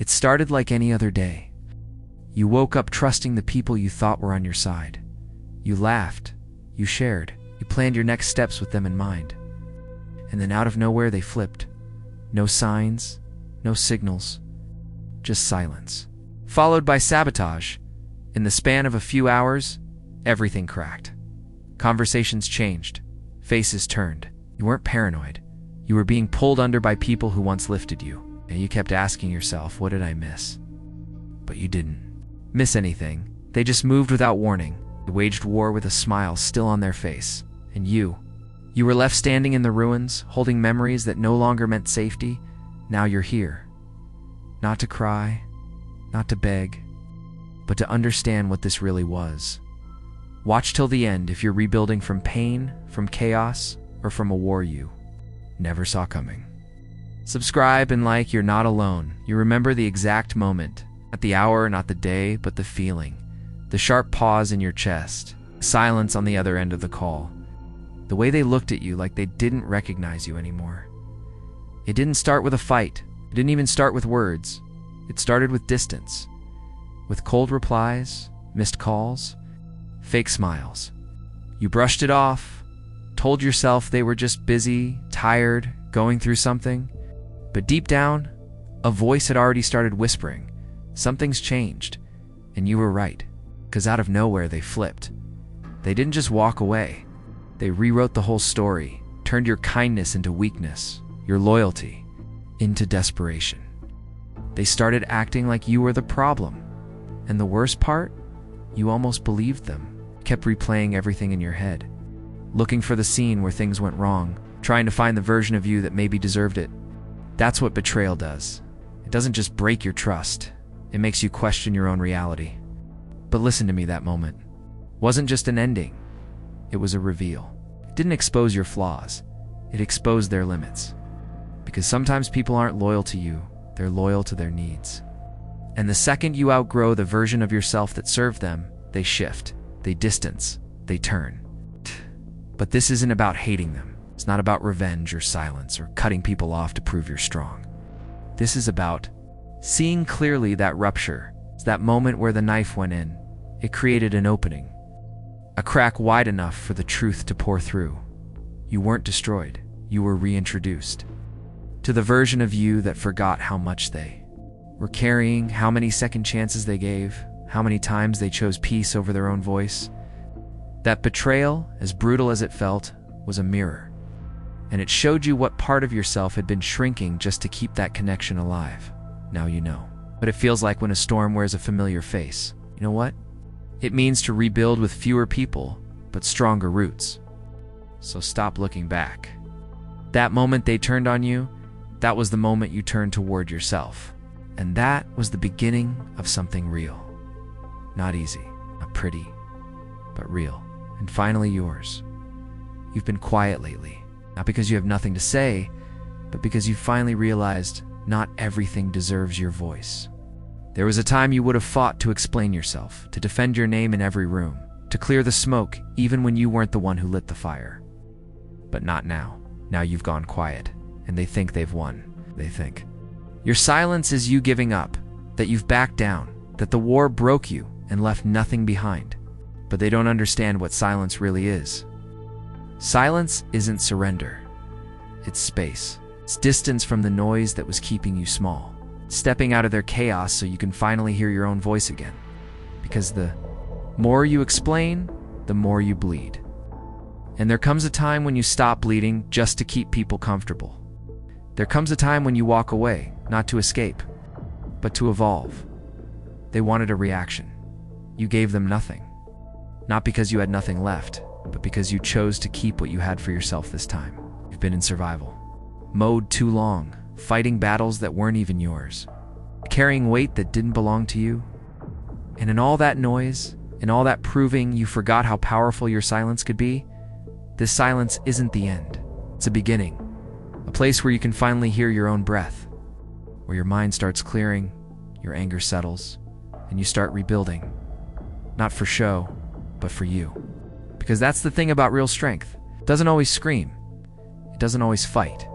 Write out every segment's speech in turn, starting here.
It started like any other day. You woke up trusting the people you thought were on your side. You laughed, you shared, you planned your next steps with them in mind. And then out of nowhere they flipped. No signs, no signals, just silence. Followed by sabotage. In the span of a few hours, everything cracked. Conversations changed. Faces turned. You weren't paranoid. You were being pulled under by people who once lifted you. And you kept asking yourself, what did I miss? But you didn't miss anything. They just moved without warning. They waged war with a smile still on their face. And you were left standing in the ruins, holding memories that no longer meant safety. Now you're here. Not to cry, not to beg, but to understand what this really was. Watch till the end if you're rebuilding from pain, from chaos, or from a war you never saw coming. Subscribe and like. You're not alone. You remember the exact moment. Not the hour, not the day, but the feeling. The sharp pause in your chest. Silence on the other end of the call. The way they looked at you like they didn't recognize you anymore. It didn't start with a fight. It didn't even start with words. It started with distance. With cold replies, missed calls, fake smiles. You brushed it off, told yourself they were just busy, tired, going through something. But deep down, a voice had already started whispering, something's changed. And you were right, because out of nowhere they flipped. They didn't just walk away. They rewrote the whole story, turned your kindness into weakness, your loyalty into desperation. They started acting like you were the problem. And the worst part, you almost believed them, kept replaying everything in your head, looking for the scene where things went wrong, trying to find the version of you that maybe deserved it. That's what betrayal does. It doesn't just break your trust. It makes you question your own reality. But listen to me, that moment wasn't just an ending. It was a reveal. It didn't expose your flaws. It exposed their limits. Because sometimes people aren't loyal to you. They're loyal to their needs. And the second you outgrow the version of yourself that served them, they shift, they distance, they turn. But this isn't about hating them. It's not about revenge or silence or cutting people off to prove you're strong. This is about seeing clearly that rupture. It's that moment where the knife went in. It created an opening, a crack wide enough for the truth to pour through. You weren't destroyed. You were reintroduced to the version of you that forgot how much they were carrying, how many second chances they gave, how many times they chose peace over their own voice. That betrayal, as brutal as it felt, was a mirror. And it showed you what part of yourself had been shrinking just to keep that connection alive. Now you know. But it feels like when a storm wears a familiar face. You know what? It means to rebuild with fewer people, but stronger roots. So stop looking back. That moment they turned on you, that was the moment you turned toward yourself. And that was the beginning of something real. Not easy, not pretty, but real. And finally yours. You've been quiet lately. Not because you have nothing to say, but because you finally realized not everything deserves your voice. There was a time you would have fought to explain yourself, to defend your name in every room, to clear the smoke even when you weren't the one who lit the fire. But not now. Now you've gone quiet, and they think they've won. They think your silence is you giving up, that you've backed down, that the war broke you and left nothing behind. But they don't understand what silence really is. Silence isn't surrender. It's space. It's distance from the noise that was keeping you small. Stepping out of their chaos so you can finally hear your own voice again. Because the more you explain, the more you bleed. And there comes a time when you stop bleeding just to keep people comfortable. There comes a time when you walk away, not to escape, but to evolve. They wanted a reaction. You gave them nothing. Not because you had nothing left, but because you chose to keep what you had for yourself this time. You've been in survival mode too long, fighting battles that weren't even yours, carrying weight that didn't belong to you. And in all that noise, in all that proving you forgot how powerful your silence could be, this silence isn't the end. It's a beginning, a place where you can finally hear your own breath, where your mind starts clearing, your anger settles, and you start rebuilding. Not for show, but for you. Because that's the thing about real strength. It doesn't always scream. It doesn't always fight.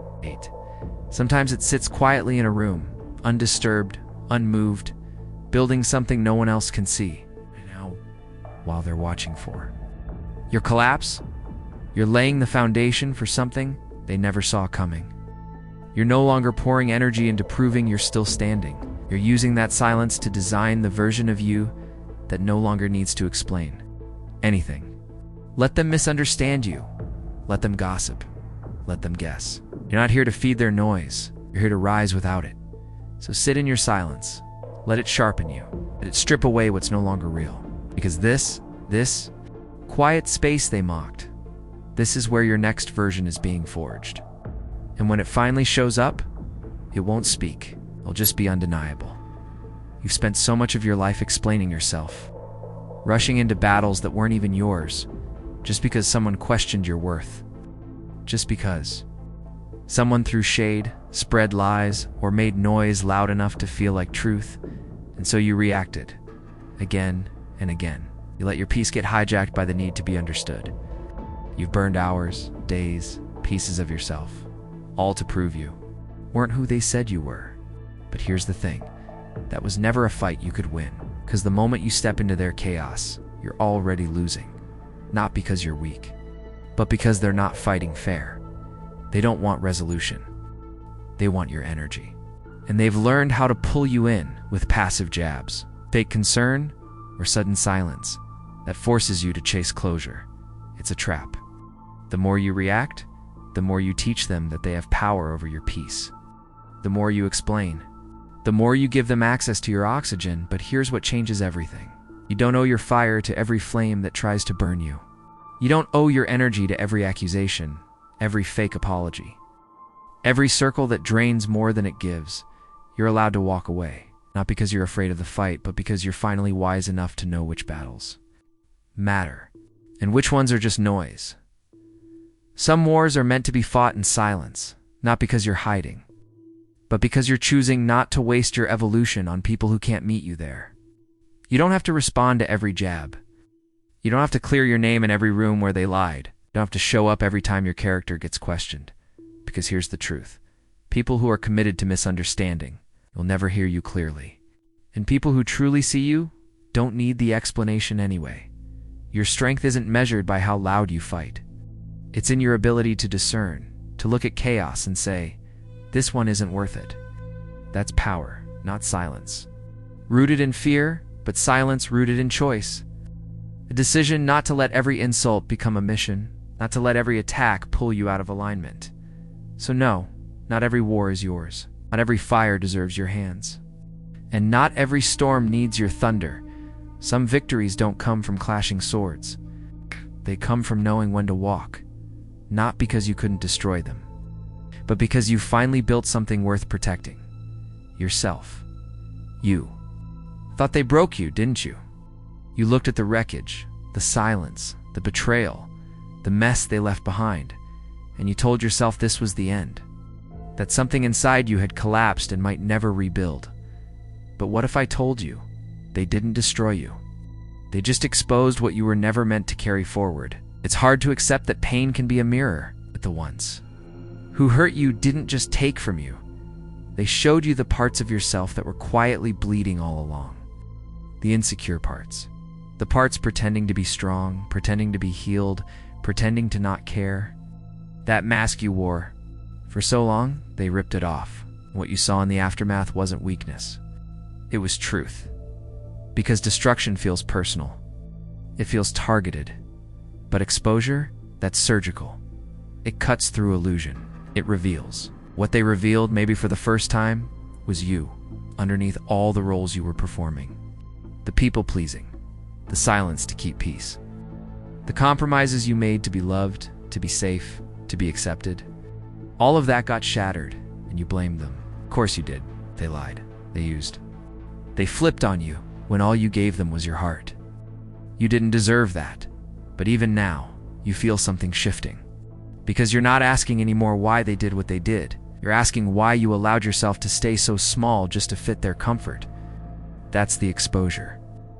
Sometimes it sits quietly in a room, undisturbed, unmoved, building something no one else can see, and now, while they're watching for. Your collapse? You're laying the foundation for something they never saw coming. You're no longer pouring energy into proving you're still standing. You're using that silence to design the version of you that no longer needs to explain anything. Let them misunderstand you. Let them gossip. Let them guess. You're not here to feed their noise. You're here to rise without it. So sit in your silence. Let it sharpen you. Let it strip away what's no longer real. Because this quiet space they mocked, this is where your next version is being forged. And when it finally shows up, it won't speak. It'll just be undeniable. You've spent so much of your life explaining yourself, rushing into battles that weren't even yours, just because someone questioned your worth. Just because. Someone threw shade, spread lies, or made noise loud enough to feel like truth, and so you reacted. Again and again. You let your peace get hijacked by the need to be understood. You've burned hours, days, pieces of yourself, all to prove you weren't who they said you were. But here's the thing. That was never a fight you could win, because the moment you step into their chaos, you're already losing. Not because you're weak, but because they're not fighting fair. They don't want resolution. They want your energy. And they've learned how to pull you in with passive jabs, fake concern, or sudden silence that forces you to chase closure. It's a trap. The more you react, the more you teach them that they have power over your peace. The more you explain, the more you give them access to your oxygen. But here's what changes everything. You don't owe your fire to every flame that tries to burn you. You don't owe your energy to every accusation, every fake apology. Every circle that drains more than it gives, you're allowed to walk away. Not because you're afraid of the fight, but because you're finally wise enough to know which battles matter and which ones are just noise. Some wars are meant to be fought in silence, not because you're hiding, but because you're choosing not to waste your evolution on people who can't meet you there. You don't have to respond to every jab. You don't have to clear your name in every room where they lied. You don't have to show up every time your character gets questioned. Because here's the truth. People who are committed to misunderstanding will never hear you clearly. And people who truly see you don't need the explanation anyway. Your strength isn't measured by how loud you fight. It's in your ability to discern, to look at chaos and say, this one isn't worth it. That's power, not silence. Rooted in fear, but silence rooted in choice. A decision not to let every insult become a mission, not to let every attack pull you out of alignment. So no, not every war is yours. Not every fire deserves your hands. And not every storm needs your thunder. Some victories don't come from clashing swords. They come from knowing when to walk. Not because you couldn't destroy them, but because you finally built something worth protecting. Yourself. You. Thought they broke you, didn't you? You looked at the wreckage, the silence, the betrayal, the mess they left behind, and you told yourself this was the end. That something inside you had collapsed and might never rebuild. But what if I told you they didn't destroy you? They just exposed what you were never meant to carry forward. It's hard to accept that pain can be a mirror, but the ones who hurt you didn't just take from you. They showed you the parts of yourself that were quietly bleeding all along. The insecure parts. The parts pretending to be strong, pretending to be healed, pretending to not care. That mask you wore. For so long, they ripped it off. What you saw in the aftermath wasn't weakness. It was truth. Because destruction feels personal. It feels targeted. But exposure, that's surgical. It cuts through illusion. It reveals. What they revealed, maybe for the first time, was you, underneath all the roles you were performing. The people-pleasing. The silence to keep peace. The compromises you made to be loved, to be safe, to be accepted. All of that got shattered, and you blamed them. Of course you did. They lied. They used. They flipped on you when all you gave them was your heart. You didn't deserve that. But even now, you feel something shifting. Because you're not asking anymore why they did what they did. You're asking why you allowed yourself to stay so small just to fit their comfort. That's the exposure.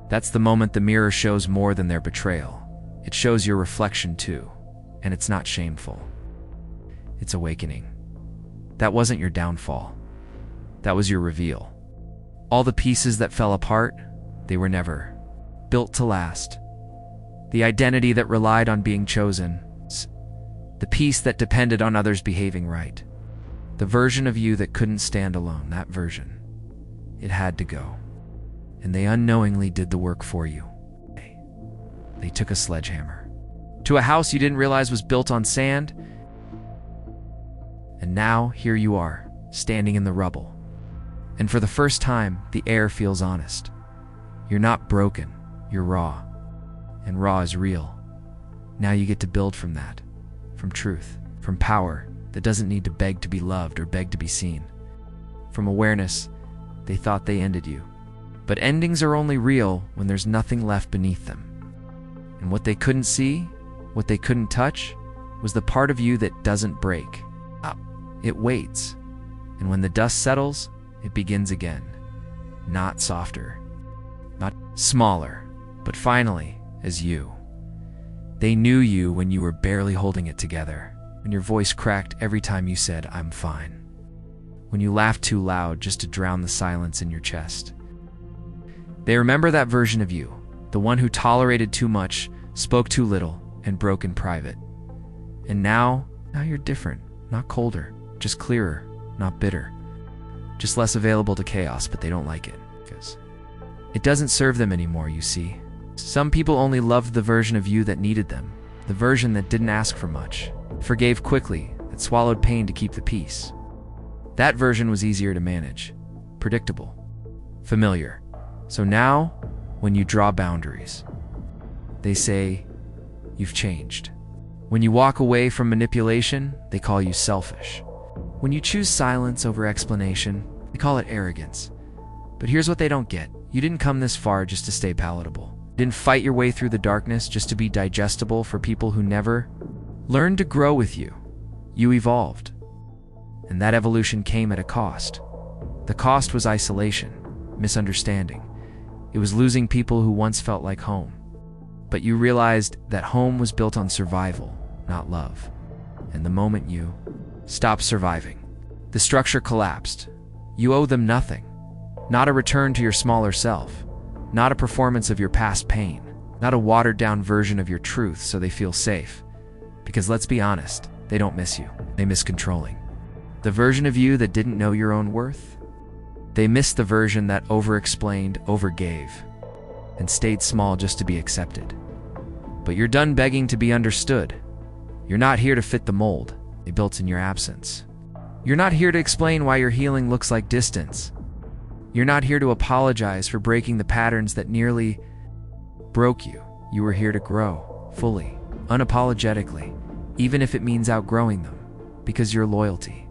That's the moment the mirror shows more than their betrayal. It shows your reflection too. And it's not shameful. It's awakening. That wasn't your downfall. That was your reveal. All the pieces that fell apart, they were never built to last. The identity that relied on being chosen, the piece that depended on others behaving right, the version of you that couldn't stand alone, that version, it had to go. And they unknowingly did the work for you. They took a sledgehammer to a house you didn't realize was built on sand, and now here you are, standing in the rubble. And for the first time, the air feels honest. You're not broken, you're raw. And raw is real. Now you get to build from that, from truth, from power that doesn't need to beg to be loved or beg to be seen. From awareness, they thought they ended you. But endings are only real when there's nothing left beneath them. And what they couldn't see, what they couldn't touch, was the part of you that doesn't break. It waits. And when the dust settles, it begins again. Not softer, not smaller, but finally, as you. They knew you when you were barely holding it together, when your voice cracked every time you said, "I'm fine." When you laughed too loud just to drown the silence in your chest. They remember that version of you, the one who tolerated too much, spoke too little, and broke in private. And now you're different, not colder, just clearer, not bitter. Just less available to chaos, but they don't like it, because it doesn't serve them anymore, you see. Some people only loved the version of you that needed them, the version that didn't ask for much, forgave quickly, that swallowed pain to keep the peace. That version was easier to manage, predictable, familiar. So now, when you draw boundaries, they say, you've changed. When you walk away from manipulation, they call you selfish. When you choose silence over explanation, they call it arrogance. But here's what they don't get. You didn't come this far just to stay palatable. You didn't fight your way through the darkness just to be digestible for people who never learned to grow with you. You evolved. And that evolution came at a cost. The cost was isolation, misunderstanding. It was losing people who once felt like home. But you realized that home was built on survival, not love. And the moment you stopped surviving, the structure collapsed. You owe them nothing. Not a return to your smaller self. Not a performance of your past pain. Not a watered-down version of your truth so they feel safe. Because let's be honest, they don't miss you. They miss controlling. The version of you that didn't know your own worth? They missed the version that over-explained, over-gave, and stayed small just to be accepted. But you're done begging to be understood. You're not here to fit the mold they built in your absence. You're not here to explain why your healing looks like distance. You're not here to apologize for breaking the patterns that nearly broke you. You were here to grow, fully, unapologetically, even if it means outgrowing them, because your loyalty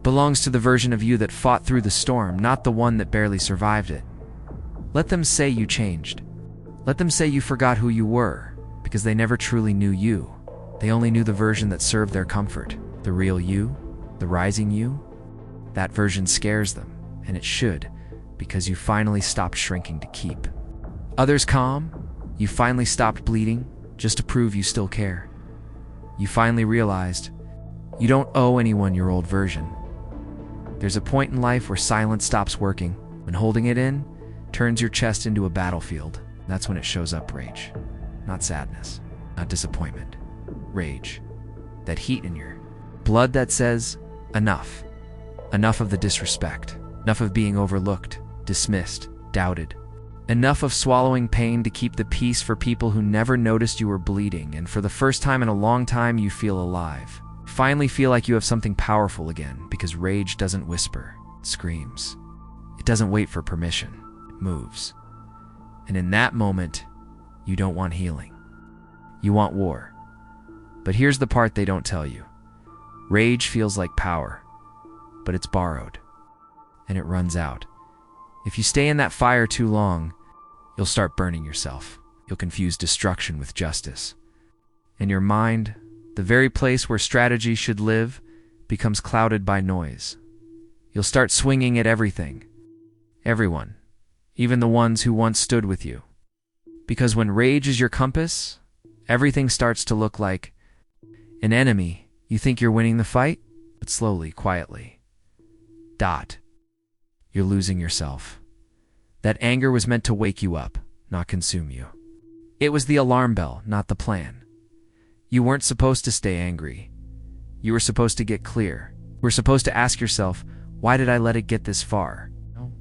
belongs to the version of you that fought through the storm, not the one that barely survived it. Let them say you changed. Let them say you forgot who you were, because they never truly knew you. They only knew the version that served their comfort. The real you, the rising you. That version scares them, and it should, because you finally stopped shrinking to keep others calm. You finally stopped bleeding, just to prove you still care. You finally realized you don't owe anyone your old version. There's a point in life where silence stops working, when holding it in turns your chest into a battlefield. That's when it shows up rage. Not sadness, not disappointment. Rage. That heat in your blood that says, enough. Enough of the disrespect. Enough of being overlooked, dismissed, doubted. Enough of swallowing pain to keep the peace for people who never noticed you were bleeding, and for the first time in a long time you feel alive. Finally feel like you have something powerful again, because rage doesn't whisper, it screams. It doesn't wait for permission, it moves. And in that moment, you don't want healing. You want war. But here's the part they don't tell you. Rage feels like power, but it's borrowed, and it runs out. If you stay in that fire too long, you'll start burning yourself. You'll confuse destruction with justice. And your mind, the very place where strategy should live, becomes clouded by noise. You'll start swinging at everything. Everyone. Even the ones who once stood with you. Because when rage is your compass, everything starts to look like an enemy. You think you're winning the fight, but slowly, quietly. You're losing yourself. That anger was meant to wake you up, not consume you. It was the alarm bell, not the plan. You weren't supposed to stay angry. You were supposed to get clear. You were supposed to ask yourself, why did I let it get this far?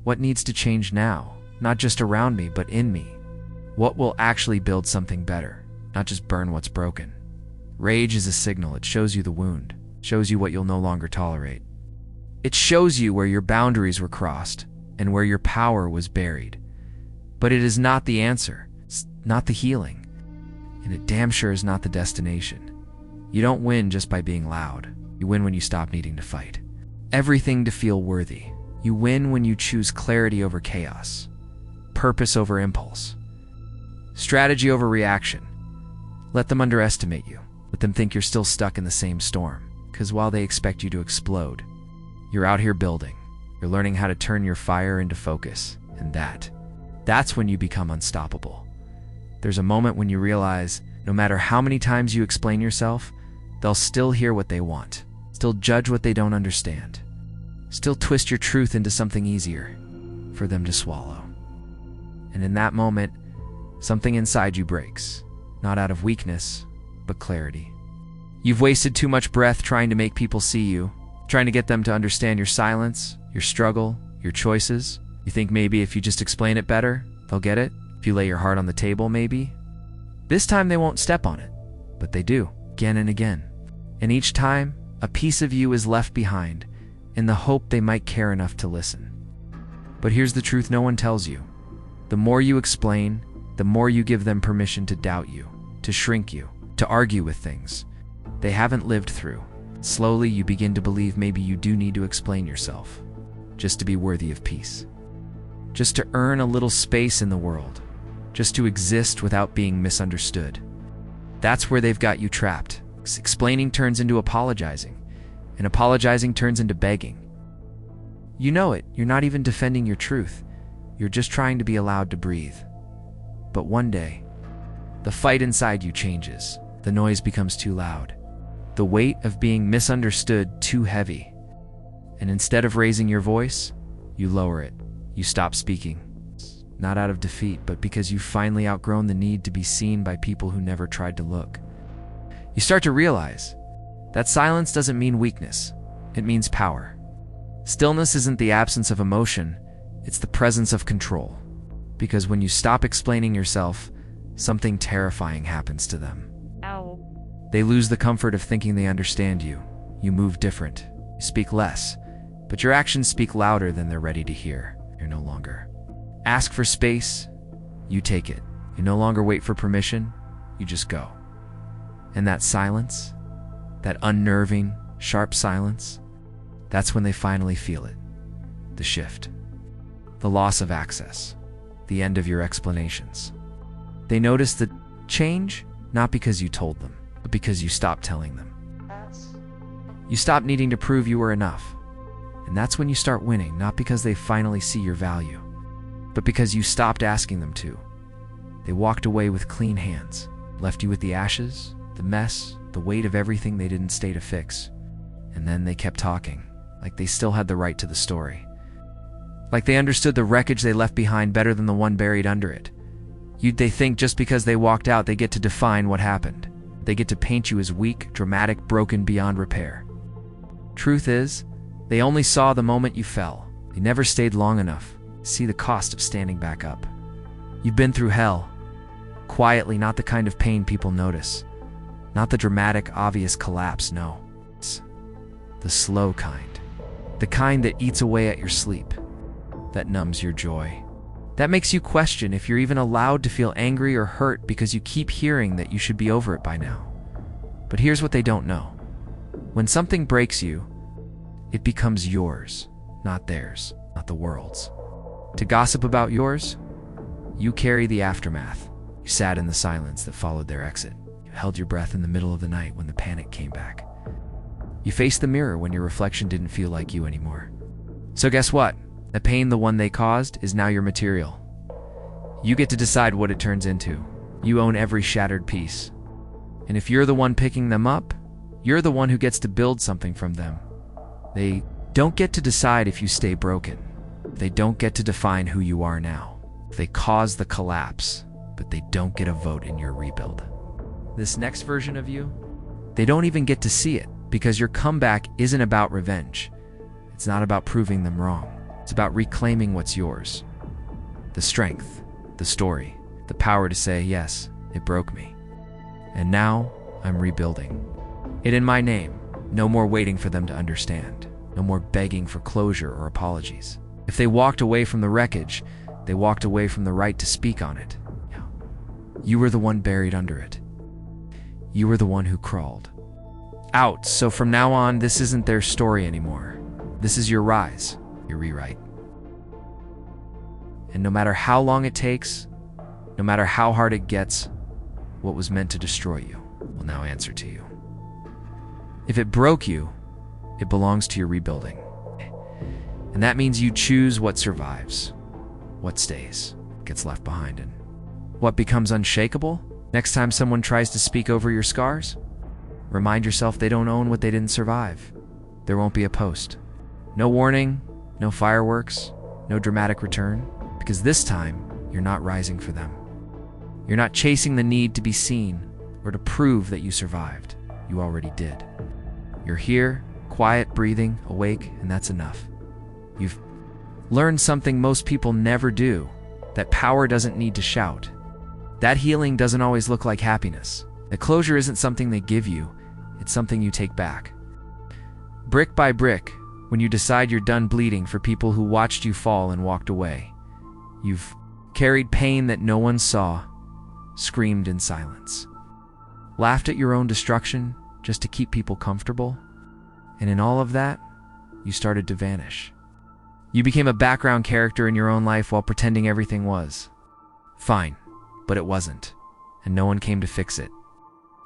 What needs to change now? Not just around me, but in me. What will actually build something better, not just burn what's broken? Rage is a signal. It shows you the wound. It shows you what you'll no longer tolerate. It shows you where your boundaries were crossed and where your power was buried. But it is not the answer. It's not the healing. And it damn sure is not the destination. You don't win just by being loud. You win when you stop needing to fight everything to feel worthy. You win when you choose clarity over chaos, purpose over impulse, strategy over reaction. Let them underestimate you. Let them think you're still stuck in the same storm. Because while they expect you to explode, you're out here building. You're learning how to turn your fire into focus. And that's when you become unstoppable. There's a moment when you realize no matter how many times you explain yourself, they'll still hear what they want, still judge what they don't understand, still twist your truth into something easier for them to swallow. And in that moment, something inside you breaks, not out of weakness, but clarity. You've wasted too much breath trying to make people see you, trying to get them to understand your silence, your struggle, your choices. You think maybe if you just explain it better, they'll get it? If you lay your heart on the table, maybe? This time they won't step on it, but they do, again and again. And each time, a piece of you is left behind in the hope they might care enough to listen. But here's the truth no one tells you. The more you explain, the more you give them permission to doubt you, to shrink you, to argue with things they haven't lived through. Slowly, you begin to believe maybe you do need to explain yourself, just to be worthy of peace, just to earn a little space in the world, just to exist without being misunderstood. That's where they've got you trapped. Explaining turns into apologizing, and apologizing turns into begging. You know it, you're not even defending your truth. You're just trying to be allowed to breathe. But one day, the fight inside you changes. The noise becomes too loud. The weight of being misunderstood too heavy. And instead of raising your voice, you lower it. You stop speaking. Not out of defeat, but because you've finally outgrown the need to be seen by people who never tried to look. You start to realize that silence doesn't mean weakness. It means power. Stillness isn't the absence of emotion. It's the presence of control. Because when you stop explaining yourself, something terrifying happens to them. Ow. They lose the comfort of thinking they understand you. You move different. You speak less, but your actions speak louder than they're ready to hear. You're no longer ask for space, you take it. You no longer wait for permission, you just go. And that silence, that unnerving, sharp silence, that's when they finally feel it. The shift. The loss of access. The end of your explanations. They notice the change, not because you told them, but because you stopped telling them. You stop needing to prove you were enough. And that's when you start winning, not because they finally see your value, but because you stopped asking them to. They walked away with clean hands, left you with the ashes, the mess, the weight of everything they didn't stay to fix. And then they kept talking, like they still had the right to the story. Like they understood the wreckage they left behind better than the one buried under it. They think just because they walked out, they get to define what happened. They get to paint you as weak, dramatic, broken beyond repair. Truth is, they only saw the moment you fell. They never stayed long enough to see the cost of standing back up. You've been through hell. Quietly, not the kind of pain people notice. Not the dramatic, obvious collapse, no. It's the slow kind. The kind that eats away at your sleep. That numbs your joy. That makes you question if you're even allowed to feel angry or hurt because you keep hearing that you should be over it by now. But here's what they don't know. When something breaks you, it becomes yours, not theirs, not the world's. To gossip about yours, you carry the aftermath. You sat in the silence that followed their exit. You held your breath in the middle of the night when the panic came back. You faced the mirror when your reflection didn't feel like you anymore. So guess what? The pain the one they caused is now your material. You get to decide what it turns into. You own every shattered piece. And if you're the one picking them up, you're the one who gets to build something from them. They don't get to decide if you stay broken. They don't get to define who you are now. They cause the collapse, but they don't get a vote in your rebuild. This next version of you, they don't even get to see it, because your comeback isn't about revenge. It's not about proving them wrong. It's about reclaiming what's yours. The strength, the story, the power to say, yes, it broke me. And now I'm rebuilding. It in my name. No more waiting for them to understand. No more begging for closure or apologies. If they walked away from the wreckage, they walked away from the right to speak on it. You were the one buried under it. You were the one who crawled out. So from now on, this isn't their story anymore. This is your rise, your rewrite. And no matter how long it takes, no matter how hard it gets, what was meant to destroy you will now answer to you. If it broke you, it belongs to your rebuilding. And that means you choose what survives, what stays, gets left behind, and what becomes unshakable. Next time someone tries to speak over your scars, remind yourself they don't own what they didn't survive. There won't be a post. No warning, no fireworks, no dramatic return, because this time you're not rising for them. You're not chasing the need to be seen or to prove that you survived. You already did. You're here, quiet, breathing, awake, and that's enough. You've learned something most people never do, that power doesn't need to shout. That healing doesn't always look like happiness. That closure isn't something they give you, it's something you take back. Brick by brick, when you decide you're done bleeding for people who watched you fall and walked away. You've carried pain that no one saw, screamed in silence, laughed at your own destruction just to keep people comfortable, and in all of that, you started to vanish. You became a background character in your own life while pretending everything was fine, but it wasn't, and no one came to fix it.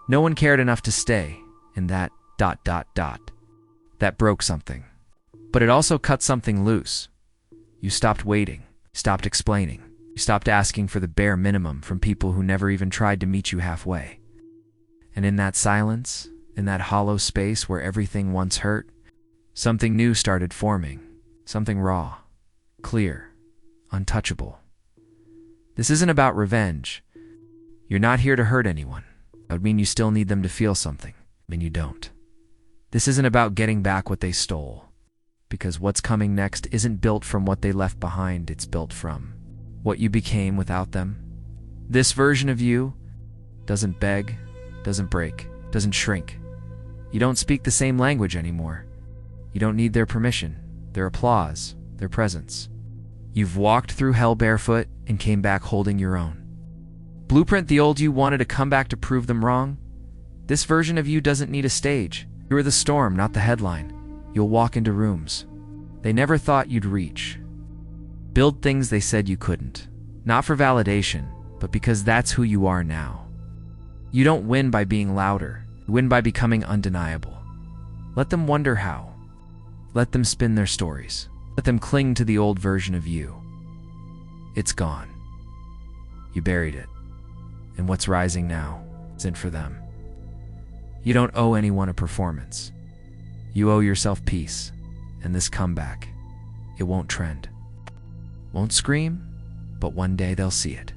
No one cared enough to stay, and that ... That broke something. But it also cut something loose. You stopped waiting, stopped explaining, you stopped asking for the bare minimum from people who never even tried to meet you halfway. And in that silence, in that hollow space where everything once hurt, something new started forming. Something raw, clear, untouchable. This isn't about revenge. You're not here to hurt anyone. That would mean you still need them to feel something, and you don't. This isn't about getting back what they stole, because what's coming next isn't built from what they left behind, it's built from what you became without them. This version of you doesn't beg, doesn't break, doesn't shrink. You don't speak the same language anymore. You don't need their permission, their applause, their presence. You've walked through hell barefoot and came back holding your own. Blueprint the old you wanted to come back to prove them wrong? This version of you doesn't need a stage. You're the storm, not the headline. You'll walk into rooms they never thought you'd reach. Build things they said you couldn't. Not for validation, but because that's who you are now. You don't win by being louder. You win by becoming undeniable. Let them wonder how. Let them spin their stories. Let them cling to the old version of you. It's gone. You buried it. And what's rising now isn't for them. You don't owe anyone a performance. You owe yourself peace. And this comeback, it won't trend. Won't scream, but one day they'll see it.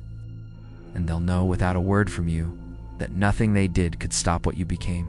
And they'll know without a word from you that nothing they did could stop what you became.